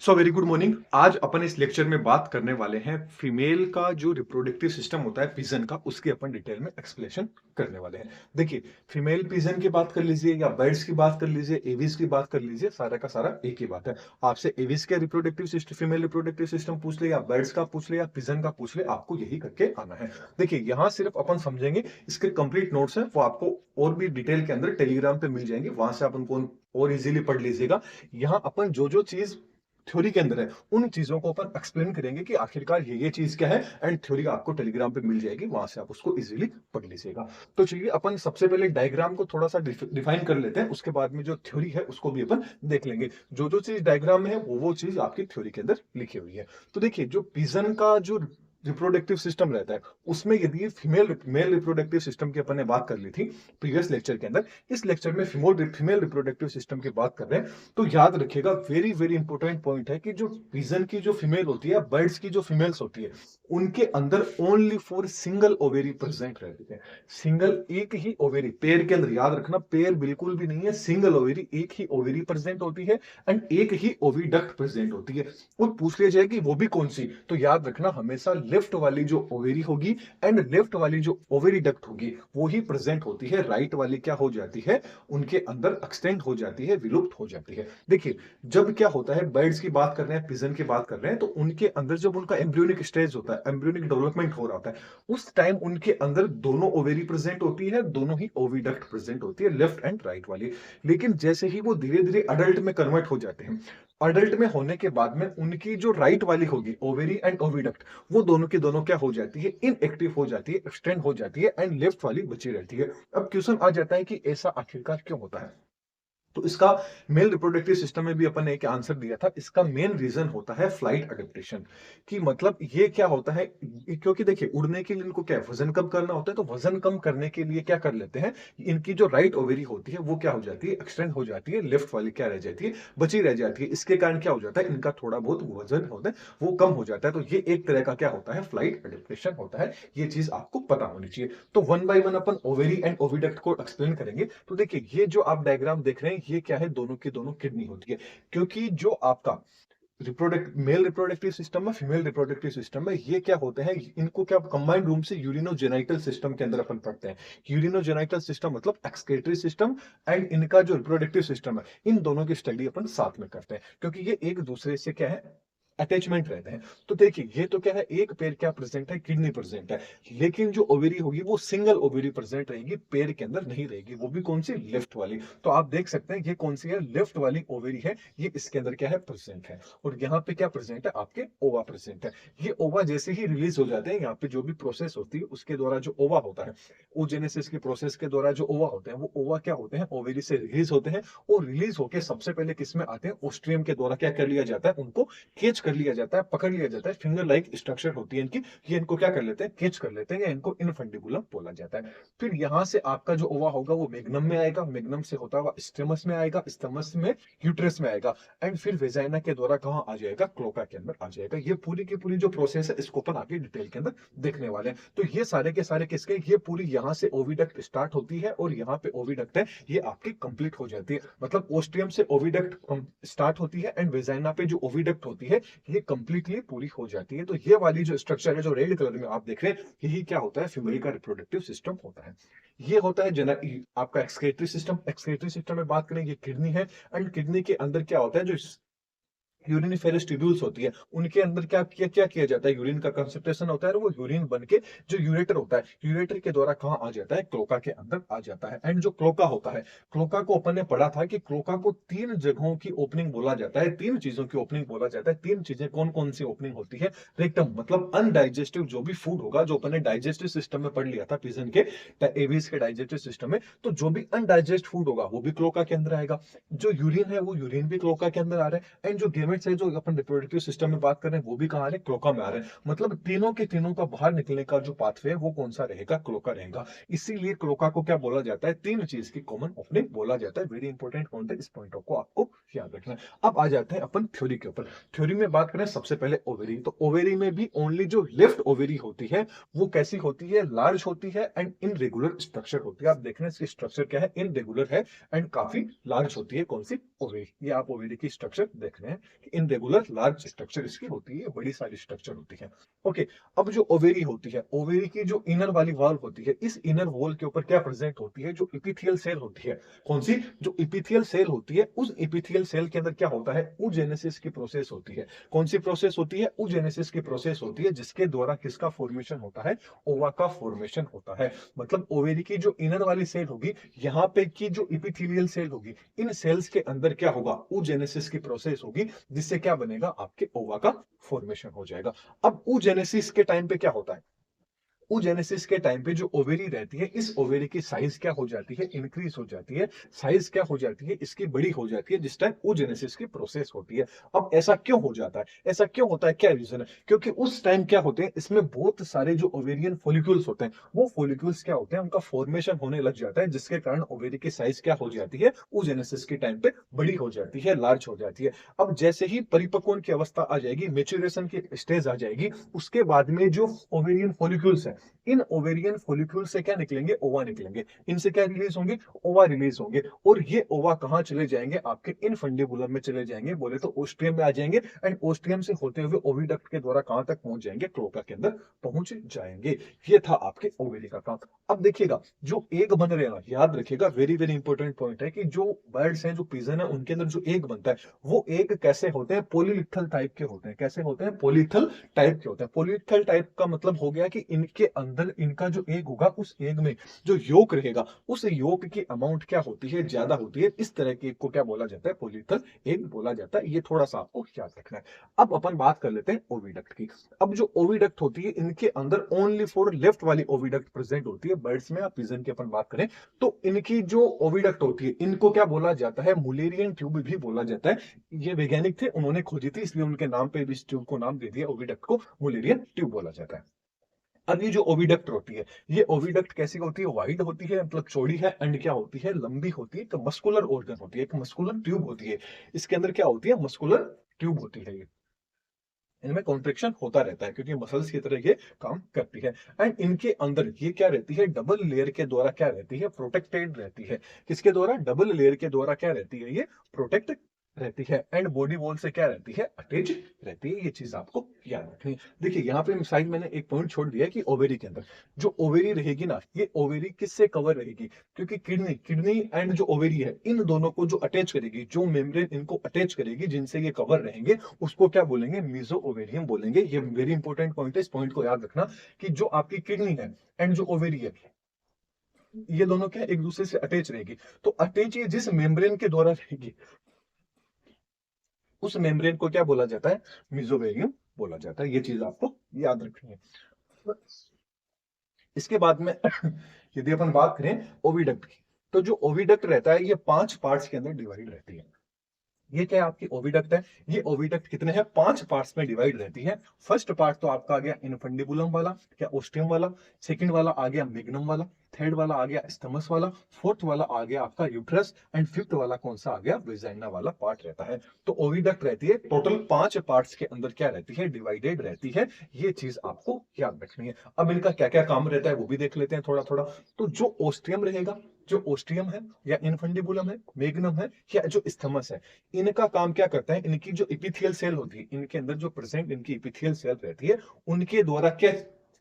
So very good morning. आज अपन इस lecture में बात करने वाले हैं फीमेल का जो रिप्रोडक्टिव सिस्टम होता है पिजन का, उसकी अपन डिटेल में एक्सप्लेनेशन करने वाले हैं। देखिए, फीमेल पिजन की बात कर लीजिए या बर्ड्स की बात कर लीजिए, एविस की बात कर लीजिए, सारा का सारा एक ही बात है। आपसे एविस का reproductive system, female reproductive system पूछ ले या बर्ड्स का पूछ ले या पिजन का पूछ ले, आपको यही करके आना है। देखिए, यहाँ सिर्फ अपन समझेंगे, इसके कंप्लीट नोट्स हैं वो आपको और भी डिटेल के अंदर टेलीग्राम पे मिल जाएंगे, वहां से अपन को और इजीली पढ़ लीजिएगा। यहाँ अपन जो जो चीज थ्योरी के अंदर है उन चीजों को अपन एक्सप्लेन करेंगे कि आखिरकार ये चीज क्या है, एंड थ्योरी आपको टेलीग्राम पे मिल जाएगी, वहां से आप उसको इजीली पढ़ लीजिएगा। तो चलिए अपन सबसे पहले डायग्राम को थोड़ा सा डिफाइन कर लेते हैं, उसके बाद में जो थ्योरी है उसको भी अपन देख लेंगे। जो जो चीज डायग्राम में है वो चीज आपकी थ्योरी के अंदर लिखी हुई है। तो देखिए, जो पिजन का जो रिप्रोडक्टिव सिस्टम रहता है, उसमें यदि फीमेल मेल रिप्रोडक्टिव सिस्टम की अपन ने बात कर ली थी प्रीवियस लेक्चर के अंदर, इस लेक्चर में फीमेल रिप्रोडक्टिव सिस्टम की बात कर रहे हैं। तो याद रखिएगा, वेरी वेरी इंपॉर्टेंट पॉइंट है कि जो पिजन की जो फीमेल होती है, बर्ड्स की जो फीमेल्स होती है, उनके अंदर only for single ovary present रहती है। सिंगल, एक ही ओवेरी पेयर के अंदर, याद रखना पेयर बिल्कुल भी नहीं है, सिंगल ओवेरी, एक ही ओवेरी प्रेजेंट होती है एंड एक ही ओविडक्ट प्रेजेंट होती है। और पूछ लिया जाएगी वो भी कौन सी, तो याद रखना हमेशा लेफ्ट वाली जो ओवेरी होगी एंड लेफ्ट वाली जो ओवेरी डक्ट होगी वो ही प्रेजेंट होती है। राइट वाली क्या हो जाती है, उनके अंदर एक्सटेंड हो जाती है, विलुप्त हो जाती है। देखिए, जब क्या होता है, बर्ड्स की बात कर रहे हैं, पिजन की बात कर रहे हैं, तो उनके अंदर जब उनका एम्ब्रियोनिक स्टेज होता है, एम्ब्रियोनिक डेवलपमेंट हो रहा होता है, उस टाइम उनके अंदर दोनों ओवेरी प्रेजेंट होती है, दोनों ही ओविडक्ट प्रेजेंट होती है, लेफ्ट एंड राइट वाली। लेकिन जैसे ही वो धीरे धीरे अडल्ट में कन्वर्ट हो जाते हैं, अडल्ट में होने के बाद में उनकी जो राइट वाली होगी ओवेरी एंड ओविडक्ट, वो दोनों की दोनों क्या हो जाती है, इनएक्टिव हो जाती है, एक्सटेंड हो जाती है एंड लेफ्ट वाली बची रहती है। अब क्वेश्चन आ जाता है कि ऐसा आखिरकार क्यों होता है। तो इसका मेल रिप्रोडक्टिव सिस्टम में भी अपन ने एक आंसर दिया था, इसका मेन रीजन होता है फ्लाइट अडेप्टेशन। कि मतलब ये क्या होता है, क्योंकि देखिए उड़ने के लिए इनको क्या है, वजन कम करना होता है, तो वजन कम करने के लिए क्या कर लेते हैं, इनकी जो राइट ओवेरी होती है वो क्या हो जाती है, एक्सटेंड हो जाती है, लेफ्ट वाली क्या रह जाती है, बची रह जाती है। इसके कारण क्या हो जाता है, इनका थोड़ा बहुत वजन होता है वो कम हो जाता है। तो ये एक तरह का क्या होता है, फ्लाइट अडेप्टेशन होता है। ये चीज आपको पता होनी चाहिए। तो one by one upon ovary and oviduct को एक्सप्लेन करेंगे। तो देखिए, ये जो आप डायग्राम देख रहे हैं ये क्या है, दोनों की दोनों किडनी होती है। क्योंकि जो आपका मेल रिप्रोडक्टिव सिस्टम में, फीमेल रिप्रोडक्टिव सिस्टम में, ये क्या होते हैं, इनको क्या कंबाइंड रूम से यूरिनोजेनाइटल सिस्टम के अंदर अपन पढ़ते हैं। यूरिनोजेनाइटल सिस्टम मतलब एक्सक्रीटरी सिस्टम, एंड इनका जो रिप्रोडक्टिव सिस्टम है, इन दोनों की स्टडी अपन साथ में करते हैं, क्योंकि ये एक दूसरे से क्या है, अटैचमेंट रहते हैं। तो देखिए, ये तो क्या है, एक पेयर क्या प्रेजेंट है, किडनी प्रेजेंट है। लेकिन जो ओवेरी होगी वो सिंगल ओवेरी प्रेजेंट रहेगी, पेयर के अंदर नहीं रहेगी, वो भी कौन सी, लेफ्ट वाली। तो आप देख सकते हैं ये कौन सी है, लेफ्ट वाली ओवेरी है, ये इसके अंदर क्या है, प्रेजेंट है। और यहाँ पे क्या प्रेजेंट है, आपके ओवा प्रेजेंट है। ये ओवा जैसे ही रिलीज हो जाते हैं, यहाँ पे जो भी प्रोसेस होती है उसके द्वारा जो ओवा होता है, ओजेनेसिस की प्रोसेस के द्वारा जो ओवा होते हैं, वो ओवा क्या होते हैं, ओवेरी से रिलीज होते हैं। और रिलीज होके सबसे पहले किस में आते हैं, ओस्ट्रियम के द्वारा क्या कर लिया जाता है, उनको कैच कर लिया जाता है, पकड़ लिया जाता है। फिंगर लाइक स्ट्रक्चर होती है इनकी, ये इनको क्या कर लेते हैं, कैच कर लेते हैं, या इनको इनफंडिबुलम बोला जाता है। फिर यहां से आपका जो ओवा होगा वो मैग्नम में आएगा, मैग्नम से होता हुआ स्टेमस में आएगा, स्टेमस में यूट्रस में आएगा, एंड फिर वेजाइना के द्वारा कहां आ जाएगा, क्लोका के अंदर आ जाएगा। ये पूरी की पूरी जो प्रोसेस है इसको अपन आगे डिटेल के अंदर देखने वाले हैं। तो ये सारे के सारे किसके, ये पूरी यहां से ओविडक्ट स्टार्ट होती है और यहाँ पे ओविडक्ट है, ये आपकी कंप्लीट हो जाती है। मतलब ओस्ट्रियम से ओविडक्ट स्टार्ट होती है एंड वेजाइना पे जो ओविडक्ट होती है ये कंप्लीटली पूरी हो जाती है। तो ये वाली जो स्ट्रक्चर है जो रेड कलर में आप देख रहे हैं, यही क्या होता है, फीमेल का रिप्रोडक्टिव सिस्टम होता है। ये होता है आपका एक्सक्रीटरी सिस्टम। एक्सक्रीटरी सिस्टम में बात करें, ये किडनी है, एंड किडनी के अंदर क्या होता है, जो यूरिनिफेरस ट्यूब्यूल्स होती है, उनके अंदर क्या किया जाता है, यूरिन का कंसंट्रेशन होता है और वो यूरिन बन के जो यूरेटर होता है, यूरेटर के द्वारा कहां आ जाता है, क्लोका के अंदर आ जाता है। एंड जो क्लोका होता है, क्लोका को अपन ने पढ़ा था कि क्लोका को तीन जगहों की ओपनिंग बोला जाता है, तीन चीजों की ओपनिंग बोला जाता है। तीन चीजें कौन कौन सी ओपनिंग होती है, रेक्टम मतलब अनडाइजेस्टिव जो भी फूड होगा, जो अपन ने डाइजेस्टिव सिस्टम में पढ़ लिया था पिजन के, एविस के डाइजेस्टिव सिस्टम में, तो जो भी अनडाइजेस्ट फूड होगा वो भी क्लोका के अंदर आएगा। जो यूरिन है वो यूरिन भी क्लोका के अंदर आ रहा है, एंड जो गेमेट्स है जो अपन रिप्रोडक्टिव सिस्टम में बात कर रहे हैं वो भी कहाँ आ रहे हैं, क्लोका में आ रहे हैं। मतलब तीनों के तीनों का बाहर निकलने का जो पाथवे है वो कौन सा रहेगा, क्लोका रहेगा। इसीलिए क्लोका को क्या बोला जाता है, तीन चीज की कॉमन ओपनिंग बोला जाता है। वेरी इंपॉर्टेंट पॉइंट है, इस पॉइंट को आपको याद रखना है। अब आ जाते हैं अपन थ्योरी के ऊपर। थ्योरी में बात करें सबसे पहले ओवेरी, तो ओवेरी में भी ओनली जो लेफ्ट ओवेरी होती है वो कैसी होती है, लार्ज होती है एंड इनरेगुलर स्ट्रक्चर होती है। आप देख रहे हैं इसकी स्ट्रक्चर क्या है, इनरेगुलर है एंड काफी लार्ज होती है। कौन सी, ओवेरी। ये आप ओवेरी की स्ट्रक्चर देख रहे हैं, इनरेगुलर लार्ज स्ट्रक्चर इसकी होती है, बड़ी सारी स्ट्रक्चर होती है। ओके, अब जो ओवेरी होती है, ओवेरी की जो इनर वाली वॉल होती है, इस इनर वॉल के ऊपर क्या प्रेजेंट होती है, जो इपिथियल सेल होती है। कौन सी? जो इपिथियल सेल होती है, उस इपिथियल सेल के अंदर क्या होता है, oogenesis की प्रोसेस होती है। कौन सी प्रोसेस होती है? oogenesis की प्रोसेस होती है, जिसके द्वारा किसका फॉर्मेशन होता है? ओवा का फॉर्मेशन होता है। मतलब ओवेरी की जो इनर वाली सेल होगी, यहाँ पे की जो इपिथेलियल सेल होगी, इन सेल्स के अंदर क्या होगा? oogenesis की प्रोसेस होगी, जिससे क्या बनेगा? आपके ओवा का फॉर्मेशन हो जाएगा। अब oogenesis के टाइम पे क्या होता है? oogenesis के टाइम पे जो ओवेरी रहती है, इस ओवेरी की साइज क्या हो जाती है? इंक्रीज हो जाती है। साइज क्या हो जाती है? इसकी बड़ी हो जाती है, जिस टाइम oogenesis की प्रोसेस होती है। अब ऐसा क्यों हो जाता है? ऐसा क्यों होता है? क्या रीजन है? क्योंकि उस टाइम क्या होते हैं, इसमें बहुत सारे जो ओवेरियन फॉलिक्यूल्स होते हैं, वो फॉलिक्यूल्स क्या होते हैं, उनका फॉर्मेशन होने लग जाता है, जिसके कारण ओवेरी की साइज क्या हो जाती है? oogenesis के टाइम पे बड़ी हो जाती है, लार्ज हो जाती है। अब जैसे ही परिपक्वन की अवस्था आ जाएगी, मेच्योरेशन की स्टेज आ जाएगी, उसके बाद में जो ओवेरियन फॉलिक्यूल्स है, इन ओवेरियन फॉलिक्यूल से क्या निकलेंगे? ओवा निकलेंगे। इनसे क्या रिलीज होंगे? ओवा रिलीज होंगे। और ये ओवा कहां चले जाएंगे? आपके इनफंडिबुलम में चले जाएंगे, बोले तो ओस्ट्रियम में आ जाएंगे, एंड ओस्ट्रियम से होते हुए ओविडक्ट के द्वारा कहां तक पहुंच जाएंगे? क्लोका के अंदर पहुंच जाएंगे। ये था आपके ओवेरी का काम। अब देखिएगा, जो एग बन रहे हैं, याद रखिएगा, वेरी वेरी इंपॉर्टेंट पॉइंट है कि जो बर्ड्स हैं, जो पिजन है, उनके अंदर जो एग बनता है, वो एग कैसे होते हैं? पॉलीलिथल टाइप के होते हैं। कैसे होते हैं? पॉलीलिथल टाइप के होते हैं। पॉलीलिथल टाइप का मतलब हो गया कि इनके अंदर इनका जो एग होगा, उस एग में जो योक रहेगा, उस योक की अमाउंट क्या होती है? ज्यादा होती है। इस तरह के एग को क्या बोला जाता है? पॉलीलिथल एग बोला जाता है। ये थोड़ा सा आपको याद रखना है। अब अपन बात कर लेते हैं ओविडक्ट की। अब जो ओविडक्ट होती है, इनके अंदर ओनली फॉर लेफ्ट वाली ओविडक्ट प्रेजेंट होती है। बर्ड्स में या पिजन की अपन बात करें तो इनकी जो ओविडक्ट होती है, इनको क्या बोला जाता है? मुलेरियन ट्यूब भी बोला जाता है। ये वैज्ञानिक थे, उन्होंने खोजी थी, इसलिए उनके नाम पे भी इस ट्यूब को नाम दे दिया, ओविडक्ट को मुलेरियन ट्यूब बोला जाता है। अब ये जो ओविडक्ट होती है, ये ओविडक्ट कैसी होती है? वाइड होती है, मतलब चौड़ी है, एंड क्या होती है? लंबी होती है। तो मस्कुलर ऑर्गन होती है, एक मस्कुलर ट्यूब होती है। इसके अंदर क्या होती है? मस्कुलर ट्यूब होती है। ये इनमें कॉन्ट्रेक्शन होता रहता है, क्योंकि मसल्स की तरह ये काम करती है। एंड इनके अंदर ये क्या रहती है? डबल लेयर के द्वारा क्या रहती है? प्रोटेक्टेड रहती है। किसके द्वारा? डबल लेयर के द्वारा क्या रहती है? ये प्रोटेक्ट रहती है। एंड बॉडी वॉल से क्या रहती है? अटैच रहती है। ये चीज आपको याद रखनी है। देखिए, यहाँ पे साइड मैंने एक पॉइंट छोड़ दिया है कि ओवेरी के अंदर जो ओवेरी रहेगी ना, ये ओवेरी किससे कवर रहेगी? क्योंकि किडनी किडनी एंड जो ओवेरी है, इन दोनों को जो अटैच करेगी, जो मेम्ब्रेन इनको अटैच करेगी, जिनसे ये कवर रहेंगे, उसको क्या बोलेंगे? मीजो ओवेरियम बोलेंगे। ये वेरी इंपॉर्टेंट पॉइंट है, इस पॉइंट को याद रखना कि जो आपकी किडनी है एंड जो ओवेरी है, ये दोनों क्या एक दूसरे से अटैच रहेगी। तो अटैच ये जिस मेम्ब्रेन के द्वारा रहेगी, उस मेम्ब्रेन को क्या बोला जाता है? मीजोवेरियम बोला जाता है। ये चीज आपको याद रखनी है। इसके बाद में यदि अपन बात करें ओविडक्ट की, तो जो ओविडक्ट रहता है, ये 5 पार्ट्स के अंदर डिवाइड रहती है। ये क्या आपकी ओविडक्ट है? ये ओविडक्ट कितने हैं? 5 पार्ट्स में डिवाइड रहती है। फर्स्ट पार्ट तो आपका आ गया इनफंडिबुलम वाला, क्या ओस्टियम वाला। सेकंड वाला आ गया मेग्नम वाला। थर्ड वाला आ गया स्टमस वाला। फोर्थ वाला आ गया आपका यूट्रस। एंड फिफ्थ वाला कौन सा आ गया? वेजाइना वाला पार्ट रहता है। तो ओविडक्ट रहती है, टोटल 5 पार्ट्स के अंदर क्या रहती है? डिवाइडेड रहती है। ये चीज आपको याद रखनी है। अब इनका क्या क्या काम रहता है, वो भी देख लेते हैं थोड़ा थोड़ा। तो जो ओस्टियम रहेगा, जो ओस्टियम है या इनफंडिबुलम है, मेग्नम है या जो स्थमस है, इनका काम क्या करता है? इनकी जो इपिथियल सेल होती है, इनके अंदर जो प्रेजेंट इनकी इपिथियल सेल रहती है, उनके द्वारा क्या,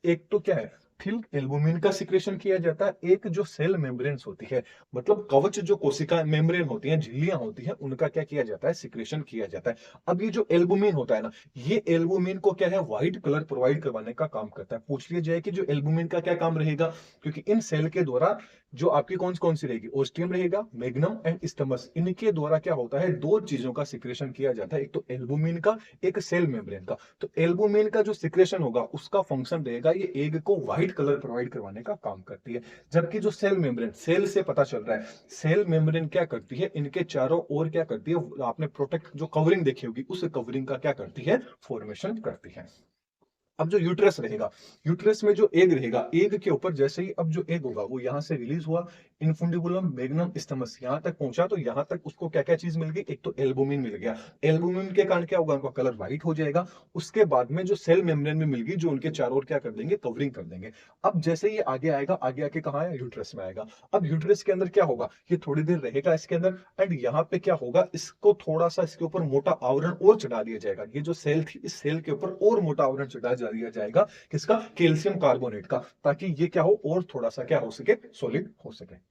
एक तो क्या है, थिक एल्बुमिन का सिक्रेशन किया जाता है। एक जो सेल मेम्ब्रेन्स होती है, मतलब कवच जो कोशिका मेम्ब्रेन होती हैं, झिल्लियां होती हैं, उनका क्या किया जाता है? सिक्रेशन किया जाता है। अब ये जो एल्बुमिन होता है ना, ये एल्बुमिन को क्या है? व्हाइट कलर प्रोवाइड करवाने का काम करता है। पूछ लिया जाए कि जो एल्बुमिन का क्या काम रहेगा, क्योंकि इन सेल के द्वारा जो आपकी कौन कौन सी रहेगी? ओस्टियम रहेगा, मैग्नम एंड स्टमस। इनके द्वारा क्या होता है? 2 चीजों का सिक्रेशन किया जाता है, एक तो एल्बुमिन का, एक सेल मेम्ब्रेन का। तो एल्बुमिन का जो सिक्रेशन होगा, उसका फंक्शन रहेगा, ये एग को व्हाइट कलर प्रोवाइड करवाने का काम करती है। जबकि जो सेल मेम्ब्रेन, सेल से पता चल रहा है, सेल मेम्ब्रेन क्या करती है? इनके चारों ओर क्या करती है? आपने प्रोटेक्ट जो कवरिंग देखी होगी, उस कवरिंग का क्या करती है? फॉर्मेशन करती है। अब जो यूट्रस रहेगा, यूट्रस में जो एग रहेगा, एग के ऊपर जैसे ही अब जो एग होगा, वो यहां से रिलीज हुआ, इन्फुंडिबुलम मैग्नम इस्थमस यहाँ तक पहुंचा, तो यहाँ तक उसको क्या क्या चीज मिल गई, एक तो एल्बुमिन मिल गया। एल्बुमिन के कारण क्या होगा, उनका कलर व्हाइट हो जाएगा। उसके बाद में जो सेल मेम्ब्रेन में मिल गई, जो उनके चारों ओर क्या कर देंगे, कवरिंग कर देंगे। अब जैसे ये आगे आएगा, आगे आके कहाँ है, यूट्रस में आएगा। अब यूट्रस के अंदर क्या होगा, ये थोड़ी देर रहेगा इसके अंदर, एंड यहाँ पे क्या होगा, इसको थोड़ा सा इसके ऊपर मोटा आवरण और चढ़ा दिया जाएगा। ये जो सेल थी, इस सेल के ऊपर और मोटा आवरण चढ़ा दिया जाएगा, किसका, कैल्शियम कार्बोनेट का, ताकि ये क्या हो, और थोड़ा सा क्या हो सके, सॉलिड हो सके।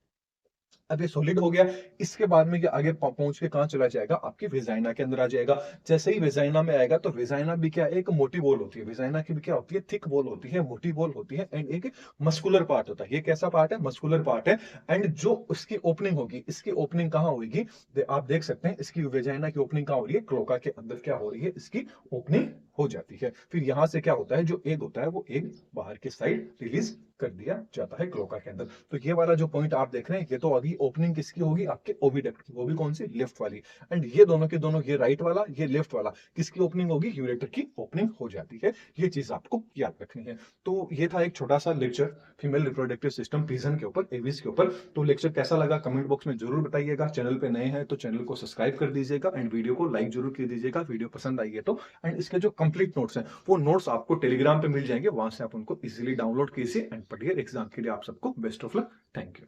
अब ये सॉलिड हो गया। इसके बाद में ये आगे पहुंच के कहां चला जाएगा, आपकी वेजाइना के अंदर आ जाएगा। जैसे ही वेजाइना में आएगा, तो वेजाइना भी क्या है, एक मोटी वॉल होती है। वेजाइना की भी क्या होती है, थिक वॉल होती है, मोटी वॉल होती है, एंड एक मस्कुलर पार्ट होता है। ये कैसा पार्ट है, मस्कुलर पार्ट है। एंड जो उसकी ओपनिंग होगी, इसकी ओपनिंग कहां होगी, आप देख सकते हैं, इसकी वेजाइना की ओपनिंग कहां हो रही है, क्लोका के अंदर क्या हो रही है, इसकी ओपनिंग हो जाती है। फिर यहां से क्या होता है, जो एग होता है, वो एग बाहर की साइड रिलीज कर दिया जाता है क्लोका के अंदर। तो ये वाला जो पॉइंट आप देख रहे हैं, ये तो अभी ओपनिंग किसकी होगी, आपके ओविडक्ट की, वो भी कौन सी, लेफ्ट वाली। एंड ये दोनों के दोनों, ये राइट वाला, ये लेफ्ट वाला, किसकी ओपनिंग होगी, यूरेटर की ओपनिंग हो जाती है। ये चीज आपको याद रखनी है। तो ये था एक छोटा सा lecture female reproductive system pigeon के ऊपर, एवीज के ऊपर। तो लेक्चर कैसा लगा कमेंट बॉक्स में जरूर बताइएगा। चैनल पे नए हैं तो चैनल को सब्सक्राइब कर दीजिएगा, एंड वीडियो को लाइक जरूर कर दीजिएगा, वीडियो पसंद आई है तो। एंड इसके जो कंप्लीट नोट्स हैं, वो नोट्स आपको टेलीग्राम पे मिल जाएंगे, वहां से आप उनको इजीली डाउनलोड कीजिए एंड पढ़िए। एग्जाम के लिए आप सबको best of luck. Thank you.